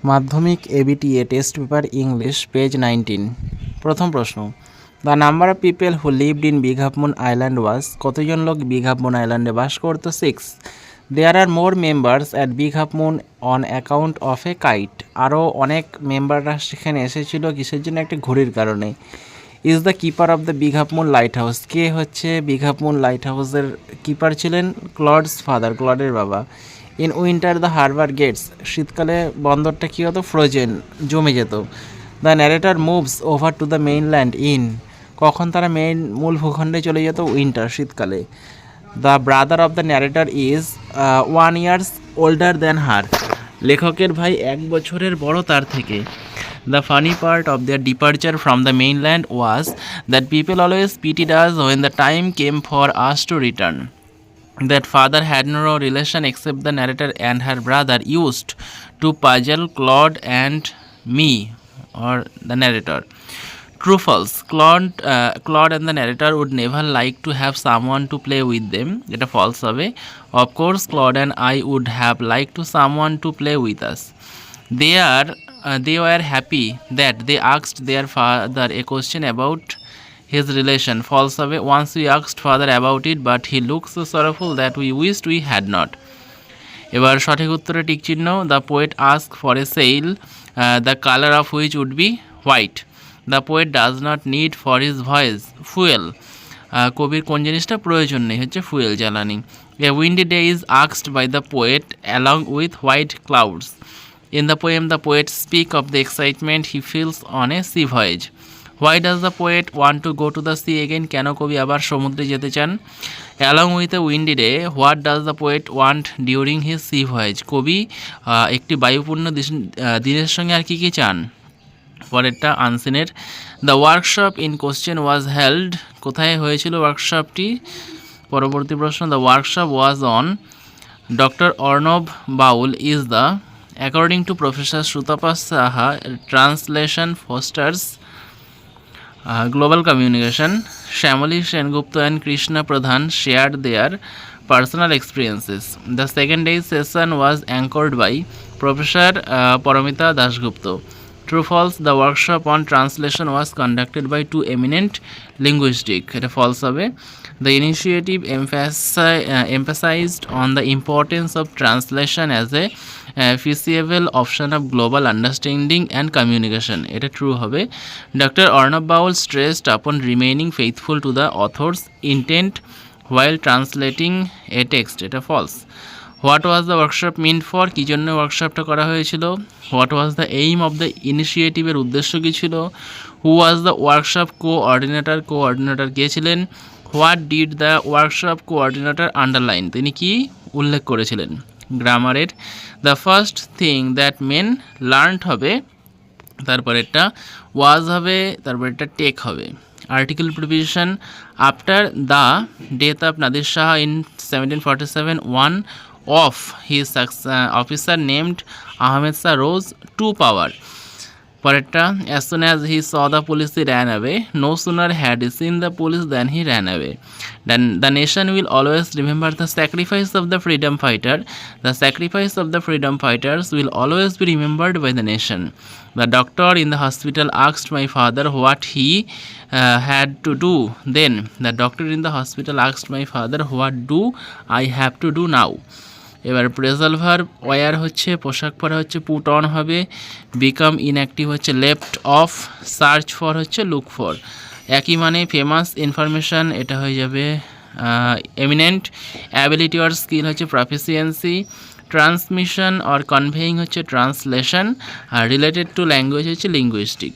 মাধ্যমিক ABTA test paper English page 19। প্রথম প্রশ্ন, the number of people who lived in big half moon island was, কতজন লোক big half moon আইল্যান্ডে বাস করতো? 6। There are more members at big half moon on account of a kite, আরও অনেক মেম্বাররা সেখানে এসেছিল কিসের জন্য? একটি ঘড়ির কারণে। Is the keeper of the big half moon lighthouse, কে হচ্ছে বিগ হাফ মুন লাইট হাউসের কিপার ছিলেন? ক্লডস ফাদার, ক্লডের বাবা। In winter the harbour gets, শীতকালে বন্দরটা কী হতো? ফ্রোজেন, জমে যেত। The narrator moves over to the mainland in, কখন তারা মূল ভূখণ্ডে চলে যেত? উইন্টার, শীতকালে। The brother of the narrator is 1 years older than her, লেখকের ভাই 1 বছরের বড় তার থেকে। The funny part of their departure from the mainland was that people always pitied us when the time came for us to return. That father had no relation except the narrator and her brother used to puzzle Claude and me, or the narrator. True false, Claude and the narrator would never like to have someone to play with them. It's a false হবে. Of course Claude and I would have liked to someone to play with us. They were happy that they asked their father a question about his relation. False হবে. Once we asked father about it, but he looked so sorrowful that we wished we had not. এবার সঠিক উত্তরে tick চিহ্ন। The poet ask for a sail, the colour of which would be white. The poet does not need for his voice fuel, কবির কোন জিনিসটা প্রয়োজন নেই? হচ্ছে ফুয়েল, জ্বালানি। A windy day is asked by the poet along with white clouds. In the poem, the poet speaks of the excitement he feels on a sea voyage. Why does the poet want to go to the sea again? কেন কবি আবার সমুদ্রে যেতে চান? Along with a windy day, what does the poet want during his sea voyage? কবি একটি বায়ুপূর্ণ দিনের সঙ্গে আর কি কি চান? পরেরটা আনসিনের। The workshop in question was held, কোথায় হয়েছিল ওয়ার্কশপটি? পরবর্তী প্রশ্ন, the workshop was on doctor Arnab Baul is the, according to Professor Shrutapa Saha, translation fosters global communication. Shamali Sengupta and Krishna Pradhan shared their personal experiences. The second day's session was anchored by Professor Paramita Dasgupta. True false, the workshop on translation was conducted by two eminent linguistics. It is false হবে. The initiative emphasized on the importance of translation as a feasible option of global understanding and communication. It is true হবে. Dr. Arnab Baul stressed upon remaining faithful to the author's intent while translating a text. It is false. What was the workshop meant for? কী জন্য ওয়ার্কশপটা করা হয়েছিল? What was the aim of the initiative? এর উদ্দেশ্য কী ছিল? Who was the workshop coordinator? Coordinator কে ছিলেন? What did the workshop coordinator underline? তিনি কি উল্লেখ করেছিলেন? গ্রামারের the first thing that men learned হবে, তারপরেরটা was হবে, তারপরেরটা take হবে। Article preposition, after the death of Nadir Shah in 1747, one of his officer named Ahmed Shah rose to power. পরেরটা, as soon as he saw the police he ran away. No sooner had he seen the police than he ran away. Then the nation will always remember the sacrifice of the freedom fighter. The sacrifice of the freedom fighters will always be remembered by the nation. The doctor in the hospital asked my father what he had to do then. The doctor in the hospital asked my father, what do I have to do now? এবার phrasal verb, wear হচ্ছে পোশাক পরা হচ্ছে put on হবে, become inactive হচ্ছে left off, search for হচ্ছে look for. একই মানে ফেমাস ইনফরমেশান, এটা হয়ে যাবে এমিনেন্ট। অ্যাবিলিটি অর স্কিল হচ্ছে প্রফিসিয়েন্সি। ট্রান্সমিশন অর কনভেইং হচ্ছে ট্রান্সলেশন। আর রিলেটেড টু ল্যাঙ্গুয়েজ হচ্ছে লিঙ্গুইস্টিক।